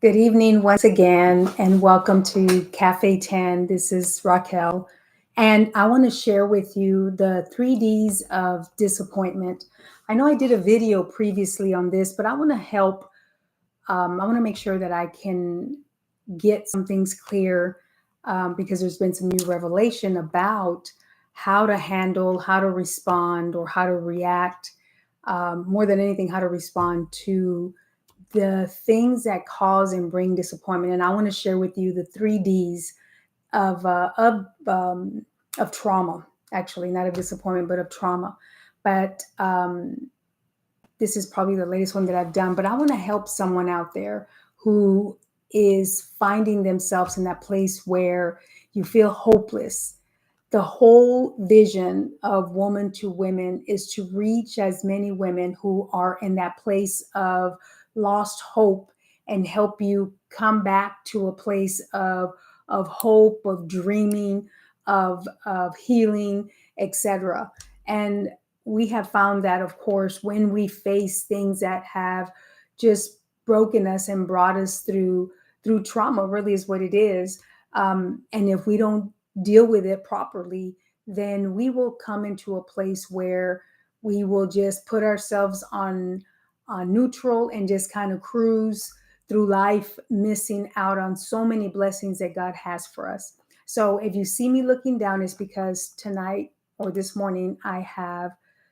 Good evening once again, and welcome to Cafe 10. This is Raquel, and I want to share with you the 3Ds of disappointment. I know I did a video previously on this, but I want to help. I want to make sure that I can get some things clear because there's been some new revelation about how to handle, how to respond, or how to react. More than anything, how to respond to the things that cause and bring disappointment. And I want to share with you the 3Ds of uh, of um, of trauma. Actually, not of disappointment, but of trauma. But this is probably the latest one that I've done. But I want to help someone out there who is finding themselves in that place where you feel hopeless. The whole vision of Woman to Women is to reach as many women who are in that place of lost hope and help you come back to a place of hope, of dreaming, of healing, etc. And we have found that, of course, when we face things that have just broken us and brought us through trauma, really is what it is. And if we don't deal with it properly, then we will come into a place where we will just put ourselves on neutral and just kind of cruise through life, missing out on so many blessings that God has for us. So if you see me looking down, it's because tonight or this morning I have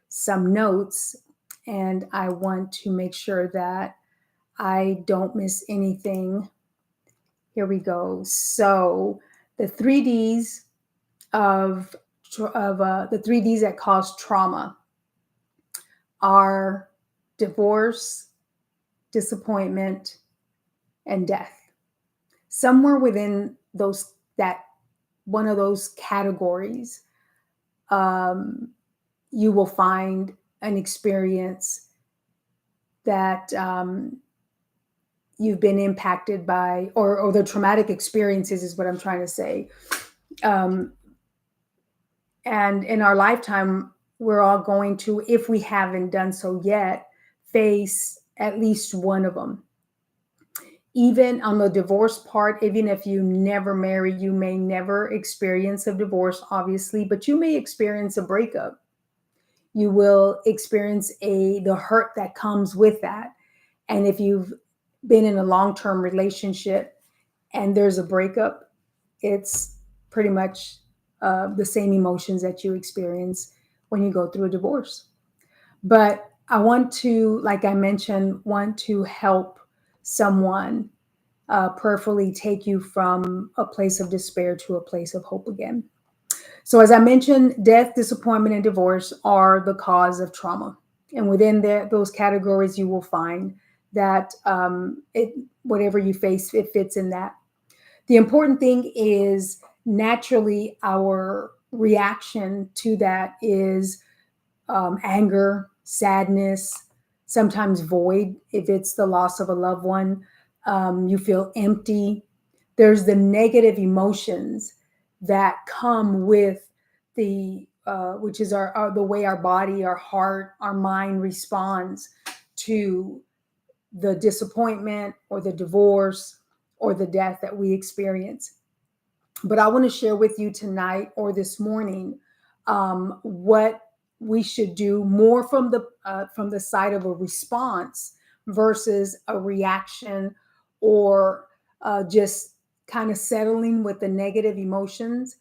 some notes and I want to make sure that I don't miss anything. Here we go. So the 3Ds of the 3Ds that cause trauma are divorce, disappointment, and death. Somewhere within those that one of those categories, um, you will find an experience that you've been impacted by, or the traumatic experiences is what I'm trying to say. Um, and in our lifetime, we're all going to, if we haven't done so yet, face at least one of them. Even on the divorce part, even if you never marry, you may never experience a divorce, obviously, but you may experience a breakup. You will experience the hurt that comes with that. And if you've been in a long-term relationship and there's a breakup, it's pretty much the same emotions that you experience when you go through a divorce. But I want to, like I mentioned, want to help someone prayerfully take you from a place of despair to a place of hope again. So, as I mentioned, death, disappointment, and divorce are the cause of trauma. And within those categories, you will find that whatever you face, it fits in that. The important thing is naturally our reaction to that is anger, sadness, sometimes void if it's the loss of a loved one. You feel empty. There's the negative emotions that come with which is the way our body, our heart, our mind responds to the disappointment or the divorce or the death that we experience. But I want to share with you tonight or this morning what we should do more from the side of a response versus a reaction, or just kind of settling with the negative emotions,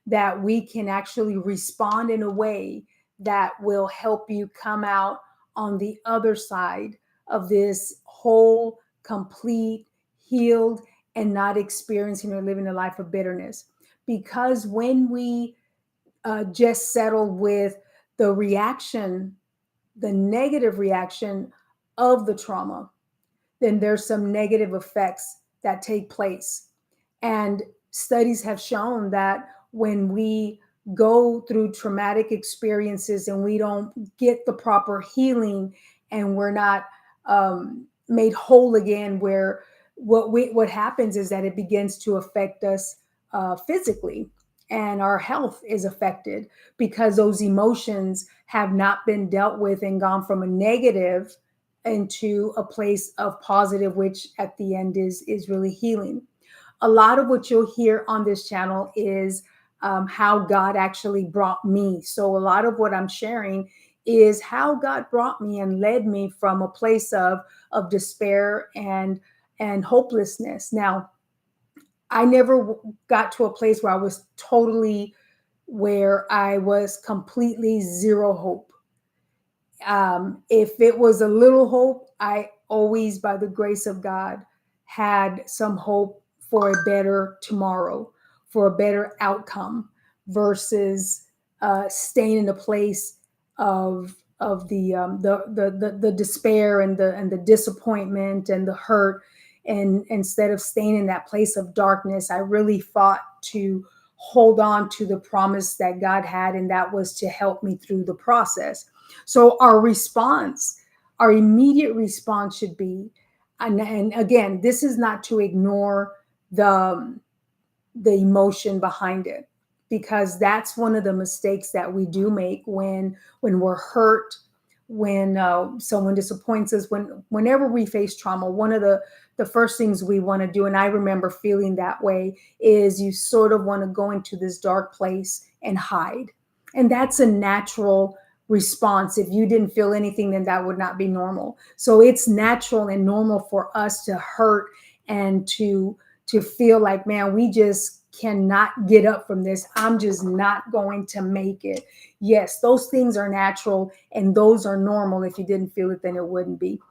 that we can actually respond in a way that will help you come out on the other side of this whole, complete, healed, and not experiencing or living a life of bitterness. Because when we just settle with the reaction, the negative reaction of the trauma, then there's some negative effects that take place. And studies have shown that when we go through traumatic experiences and we don't get the proper healing and we're not made whole again, where what happens is that it begins to affect us physically, and our health is affected because those emotions have not been dealt with and gone from a negative into a place of positive, which at the end is really healing. A lot of what you'll hear on this channel is how God actually brought me. So a lot of what I'm sharing is how God brought me and led me from a place of despair and hopelessness. Now, I never got to a place where I was totally, where I was completely zero hope. If it was a little hope, I always, by the grace of God, had some hope for a better tomorrow, for a better outcome, versus staying in a place of the despair and the disappointment and the hurt. And instead of staying in that place of darkness, I really fought to hold on to the promise that God had, and that was to help me through the process. So our response, our immediate response should be, and again, this is not to ignore the emotion behind it, because that's one of the mistakes that we do make when we're hurt, when someone disappoints us, whenever we face trauma. One of the first things we want to do, and I remember feeling that way, is you sort of want to go into this dark place and hide. And that's a natural response. If you didn't feel anything, then that would not be normal. So it's natural and normal for us to hurt and to feel like, man, we just cannot get up from this. I'm just not going to make it. Yes, those things are natural and those are normal. If you didn't feel it, then it wouldn't be.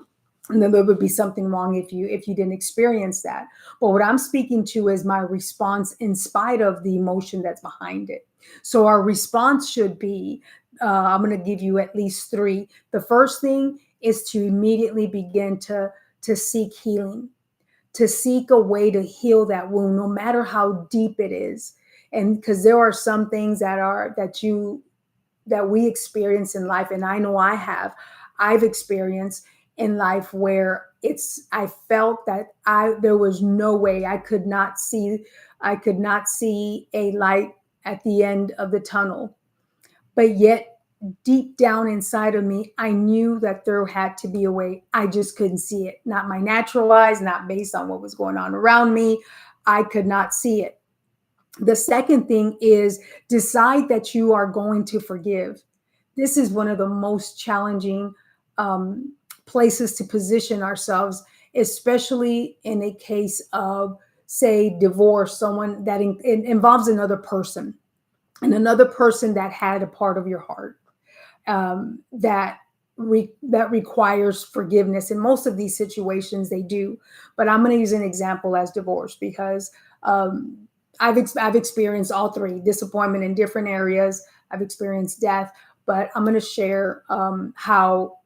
And then there would be something wrong if you didn't experience that. But what I'm speaking to is my response in spite of the emotion that's behind it. So our response should be, I'm going to give you at least three. The first thing is to immediately begin to seek healing, to seek a way to heal that wound, no matter how deep it is. And because there are some things that we experience in life, and I know I've experienced in life where I felt that there was no way. I could not see a light at the end of the tunnel. But yet deep down inside of me, I knew that there had to be a way. I just couldn't see it. Not my natural eyes, not based on what was going on around me. I could not see it. The second thing is decide that you are going to forgive. This is one of the most challenging places to position ourselves, especially in a case of, say, divorce, someone that involves another person, and another person that had a part of your heart that requires forgiveness. In most of these situations, they do. But I'm going to use an example as divorce, because I've experienced all three: disappointment in different areas. I've experienced death, but I'm going to share how,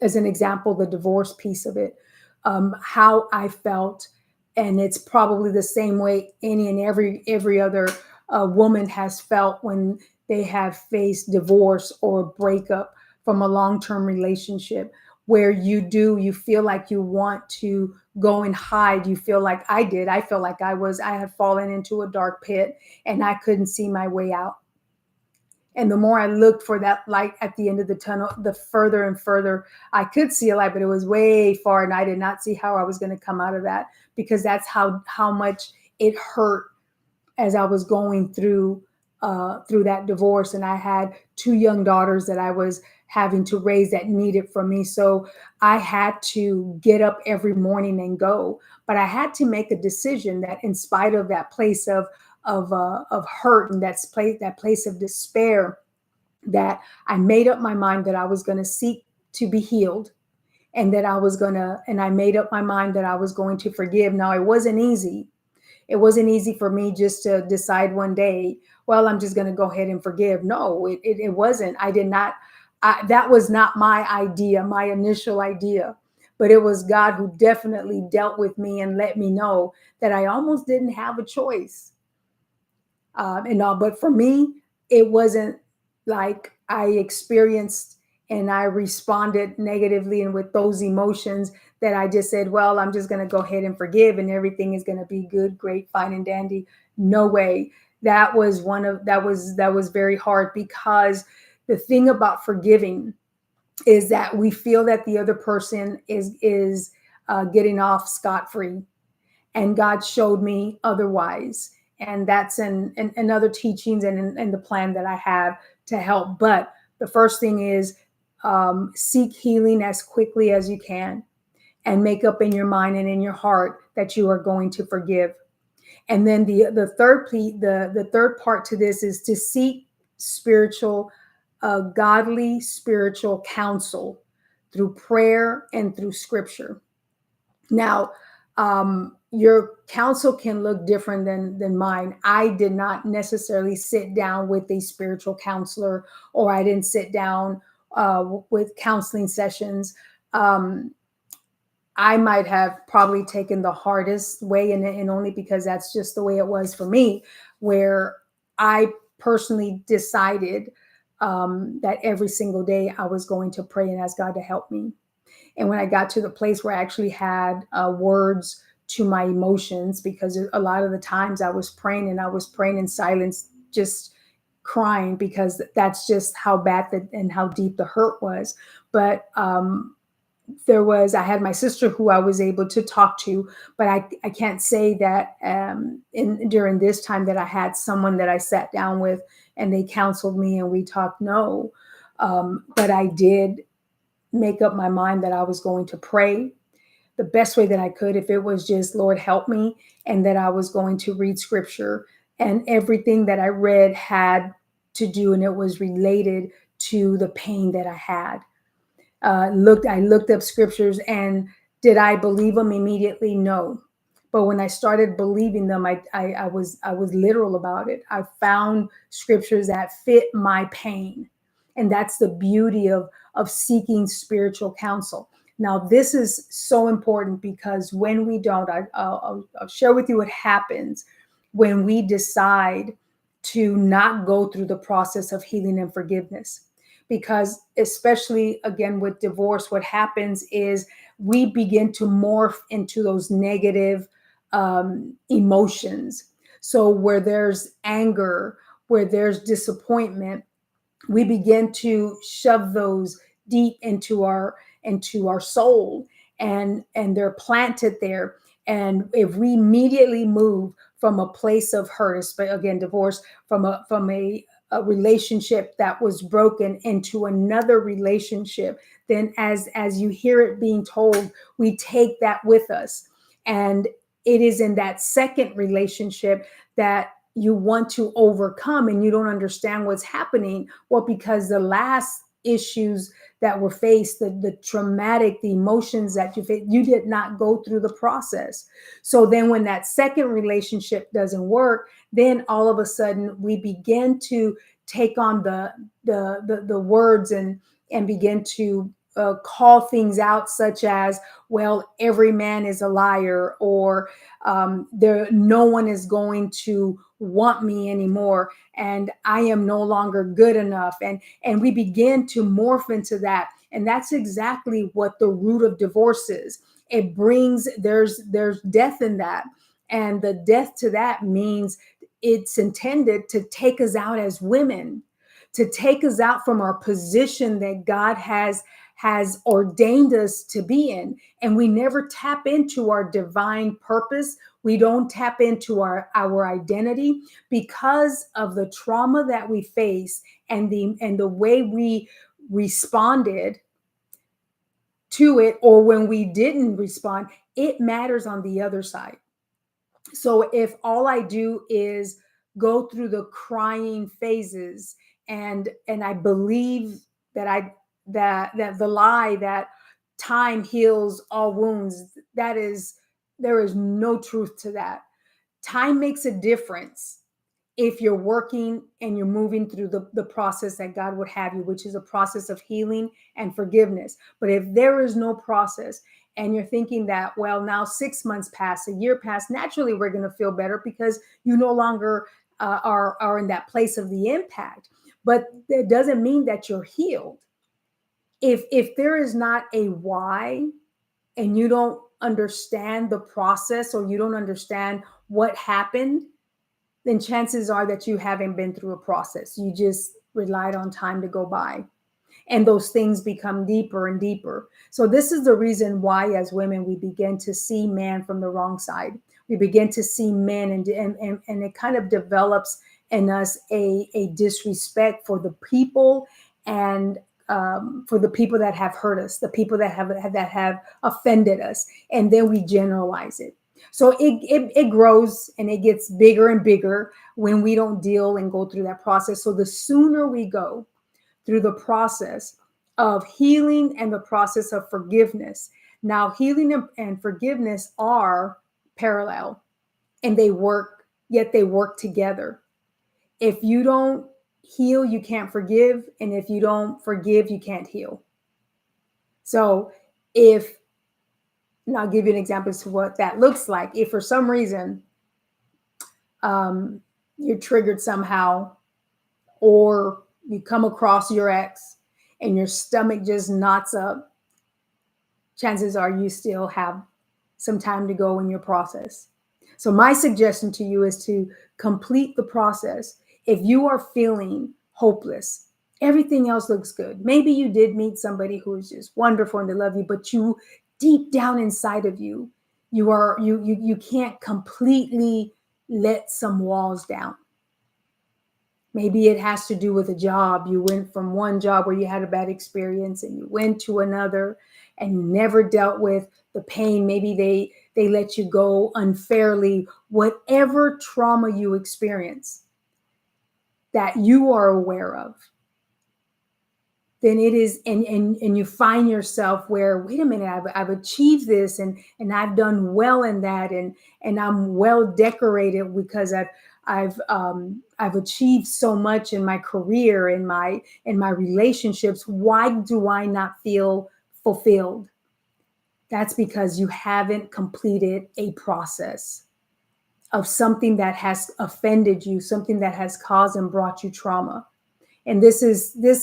as an example, the divorce piece of it, how I felt, and it's probably the same way any and every other woman has felt when they have faced divorce or breakup from a long-term relationship, where you feel like you want to go and hide. You feel like I did. I felt like I had fallen into a dark pit and I couldn't see my way out. And the more I looked for that light at the end of the tunnel, the further and further I could see a light, but it was way far, and I did not see how I was going to come out of that, because that's how much it hurt as I was going through that divorce. And I had two young daughters that I was having to raise that needed from me. So I had to get up every morning and go. But I had to make a decision that, in spite of that place of hurt and that place of despair, that I made up my mind that I was going to seek to be healed, and that I made up my mind that I was going to forgive. Now, it wasn't easy. It wasn't easy for me just to decide one day, well, I'm just going to go ahead and forgive. No, it wasn't. I did not. That was not my idea, my initial idea. But it was God who definitely dealt with me and let me know that I almost didn't have a choice. But for me, it wasn't like I experienced and I responded negatively and with those emotions that I just said, well, I'm just going to go ahead and forgive and everything is going to be good, great, fine, and dandy. No way. That was very hard, because the thing about forgiving is that we feel that the other person is getting off scot-free, and God showed me otherwise. And that's in other teachings and in the plan that I have to help. But the first thing is, seek healing as quickly as you can, and make up in your mind and in your heart that you are going to forgive. And then the third part to this is to seek spiritual, godly spiritual counsel through prayer and through scripture. Now, your counsel can look different than mine. I did not necessarily sit down with a spiritual counselor, or I didn't sit down with counseling sessions. Um, I might have probably taken the hardest way, and only because that's just the way it was for me, where I personally decided that every single day I was going to pray and ask God to help me. And when I got to the place where I actually had words to my emotions, because a lot of the times I was praying and I was praying in silence, just crying, because that's just how bad and how deep the hurt was. But I had my sister who I was able to talk to, but I can't say that during this time that I had someone that I sat down with and they counseled me and we talked. No, but I did make up my mind that I was going to pray the best way that I could. If it was just, Lord, help me, and that I was going to read scripture, and everything that I read had to do, and it was related to the pain that I had. I looked up scriptures, and did I believe them immediately? No. But when I started believing them, I was literal about it. I found scriptures that fit my pain. And that's the beauty of seeking spiritual counsel. Now, this is so important, because when we don't, I'll share with you what happens when we decide to not go through the process of healing and forgiveness. Because, especially again with divorce, what happens is we begin to morph into those negative emotions. So, where there's anger, where there's disappointment, we begin to shove those deep into our soul, and they're planted there. And if we immediately move from a place of hurt, but again, divorce, from a relationship that was broken into another relationship, then as you hear it being told, we take that with us. And it is in that second relationship that you want to overcome, and you don't understand what's happening. Well, because the last issues that were faced, the traumatic, the emotions that you faced, you did not go through the process. So then when that second relationship doesn't work, then all of a sudden we begin to take on the words, and begin to call things out, such as, well, every man is a liar, or no one is going to want me anymore, and I am no longer good enough, and we begin to morph into that. And that's exactly what the root of divorce is. It brings there's death in that, and the death to that means it's intended to take us out as women, to take us out from our position that God has ordained us to be in. And we never tap into our divine purpose. We don't tap into our identity, because of the trauma that we face, and the way we responded to it, or when we didn't respond. It matters on the other side. So if all I do is go through the crying phases, and I believe that the lie that time heals all wounds, there is no truth to that. Time makes a difference if you're working and you're moving through the process that God would have you, which is a process of healing and forgiveness. But if there is no process, and you're thinking that, well, now 6 months pass, a year pass, naturally we're going to feel better, because you no longer are in that place of the impact. But that doesn't mean that you're healed. If there is not a why, and you don't understand the process, or you don't understand what happened, then chances are that you haven't been through a process. You just relied on time to go by. And those things become deeper and deeper. So this is the reason why, as women, we begin to see man from the wrong side. We begin to see men, and it kind of develops in us a disrespect for the people, and for the people that have hurt us, the people that have offended us, and then we generalize it. So it grows and it gets bigger and bigger when we don't deal and go through that process. So the sooner we go through the process of healing and the process of forgiveness. Now, healing and forgiveness are parallel, and they work, yet they work together. If you don't heal, you can't forgive. And if you don't forgive, you can't heal. So if, and I'll give you an example as to what that looks like. If for some reason you're triggered somehow, or you come across your ex and your stomach just knots up, chances are you still have some time to go in your process. So my suggestion to you is to complete the process. If you are feeling hopeless, everything else looks good. Maybe you did meet somebody who is just wonderful and they love you, but you deep down inside of you, you can't completely let some walls down. Maybe it has to do with a job. You went from one job where you had a bad experience and you went to another and you never dealt with the pain. Maybe they let you go unfairly. Whatever trauma you experience that you are aware of, then it is, and you find yourself where, wait a minute, I've achieved this, and I've done well in that, and I'm well decorated because I've achieved so much in my career, in my relationships. Why do I not feel fulfilled? That's because you haven't completed a process of something that has offended you, something that has caused and brought you trauma. And this,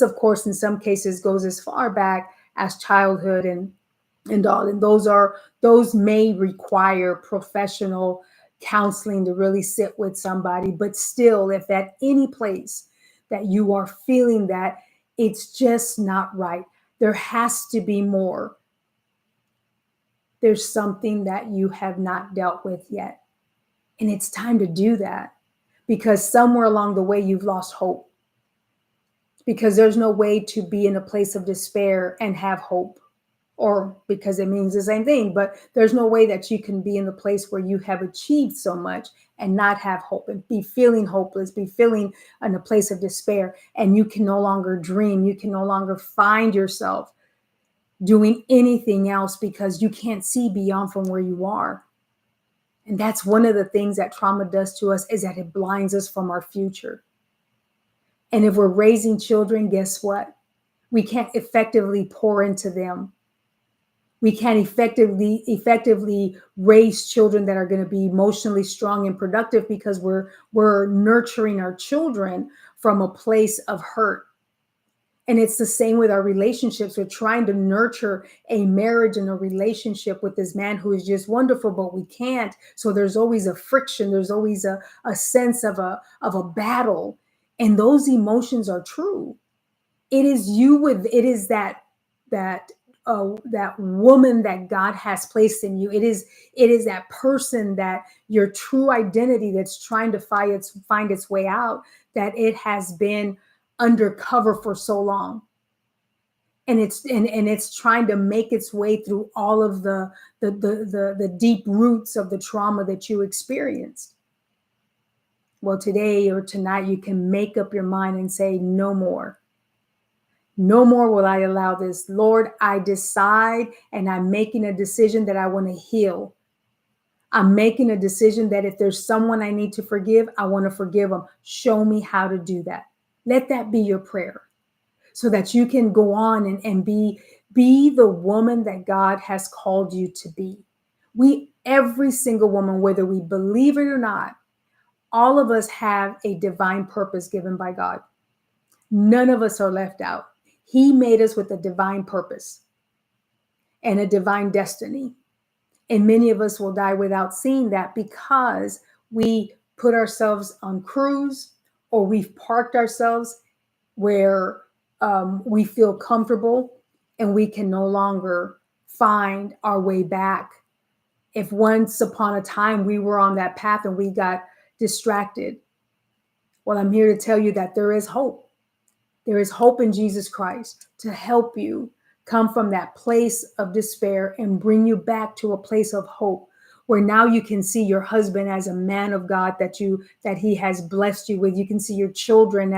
of course, in some cases goes as far back as childhood and all. And those may require professional counseling to really sit with somebody. But still, if at any place that you are feeling that it's just not right, there has to be more. There's something that you have not dealt with yet. And it's time to do that, because somewhere along the way you've lost hope. Because there's no way to be in a place of despair and have hope, or because it means the same thing, but there's no way that you can be in the place where you have achieved so much and not have hope, and be feeling hopeless, be feeling in a place of despair, and you can no longer dream. You can no longer find yourself doing anything else because you can't see beyond from where you are. And that's one of the things that trauma does to us, is that it blinds us from our future. And if we're raising children, guess what? We can't effectively pour into them. We can't effectively raise children that are going to be emotionally strong and productive, because we're nurturing our children from a place of hurt. And it's the same with our relationships. We're trying to nurture a marriage and a relationship with this man who is just wonderful, but we can't. So there's always a friction. There's always a sense of a battle. And those emotions are true. It is that woman that God has placed in you. It is that person, that your true identity that's trying to find its way out, that it has been undercover for so long. And it's trying to make its way through all of the deep roots of the trauma that you experienced. Well, today or tonight, you can make up your mind and say, no more. No more will I allow this. Lord, I decide, and I'm making a decision that I want to heal. I'm making a decision that if there's someone I need to forgive, I want to forgive them. Show me how to do that. Let that be your prayer, so that you can go on and be the woman that God has called you to be. Every single woman, whether we believe it or not, all of us have a divine purpose given by God. None of us are left out. He made us with a divine purpose and a divine destiny. And many of us will die without seeing that, because we put ourselves on cruise, or we've parked ourselves where we feel comfortable and we can no longer find our way back. If once upon a time we were on that path and we got distracted, well, I'm here to tell you that there is hope. There is hope in Jesus Christ to help you come from that place of despair and bring you back to a place of hope, where now you can see your husband as a man of God that he has blessed you with. You can see your children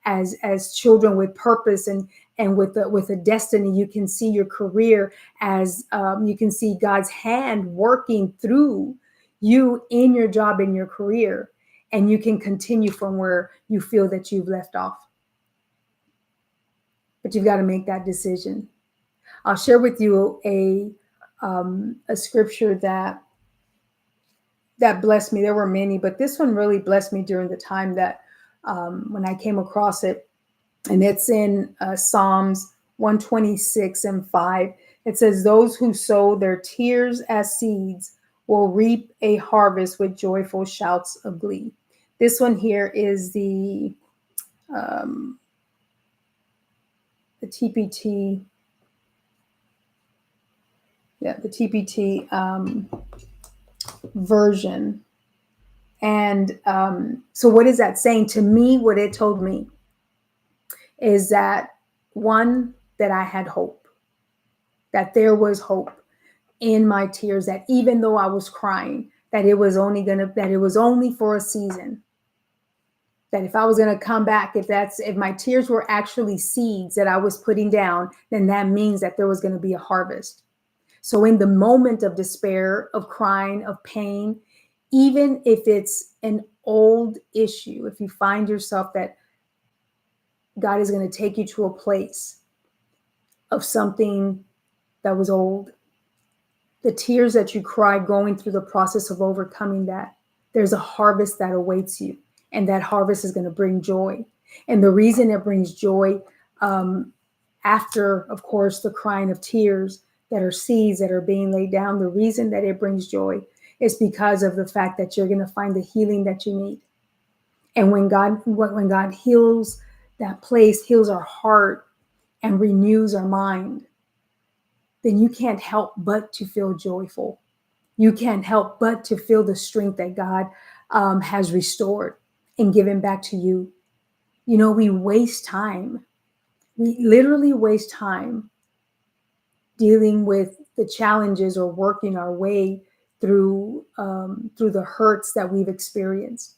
as children with purpose and with a destiny. You can see your career as you can see God's hand working through you in your job, in your career, and you can continue from where you feel that you've left off. But you've got to make that decision. I'll share with you a scripture that blessed me. There were many, but this one really blessed me during the time that when I came across it, and it's in Psalms 126:5. It says, "Those who sow their tears as seeds will reap a harvest with joyful shouts of glee." This one here is the TPT. Yeah, the TPT version. And so what is that saying? To me, what it told me is that, one, that I had hope, that there was hope in my tears, that even though I was crying, that it was only for a season, that if I was going to come back, if my tears were actually seeds that I was putting down, then that means that there was going to be a harvest. So in the moment of despair, of crying, of pain, even if it's an old issue, if you find yourself that God is going to take you to a place of something that was old, the tears that you cry going through the process of overcoming that, there's a harvest that awaits you. And that harvest is going to bring joy. And the reason it brings joy, after, of course, the crying of tears that are seeds that are being laid down, the reason that it brings joy is because of the fact that you're going to find the healing that you need. And when God heals that place, heals our heart, and renews our mind, then you can't help but to feel joyful. You can't help but to feel the strength that God has restored and given back to you. You know, we waste time. We literally waste time dealing with the challenges or working our way through the hurts that we've experienced.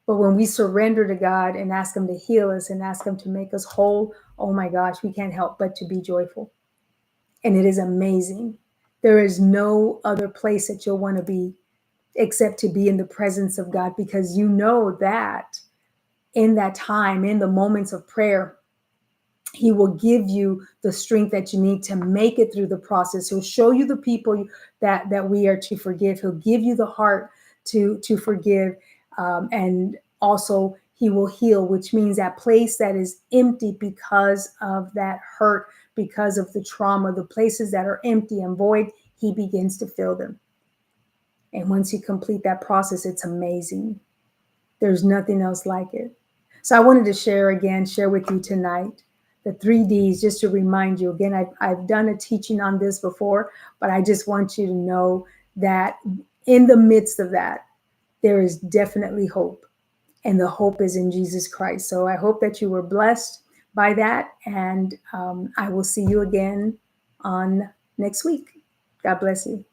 But when we surrender to God and ask Him to heal us and ask Him to make us whole, oh my gosh, we can't help but to be joyful. And it is amazing. There is no other place that you'll want to be except to be in the presence of God, because you know that in that time, in the moments of prayer, He will give you the strength that you need to make it through the process. He'll show you the people that we are to forgive. He'll give you the heart to forgive. And also He will heal, which means that place that is empty because of that hurt, because of the trauma, the places that are empty and void, He begins to fill them. And once you complete that process, it's amazing. There's nothing else like it. So I wanted to share with you tonight the 3 Ds, just to remind you again. I've done a teaching on this before, but I just want you to know that in the midst of that, there is definitely hope, and the hope is in Jesus Christ. So I hope that you were blessed by that, and I will see you again on next week. God bless you.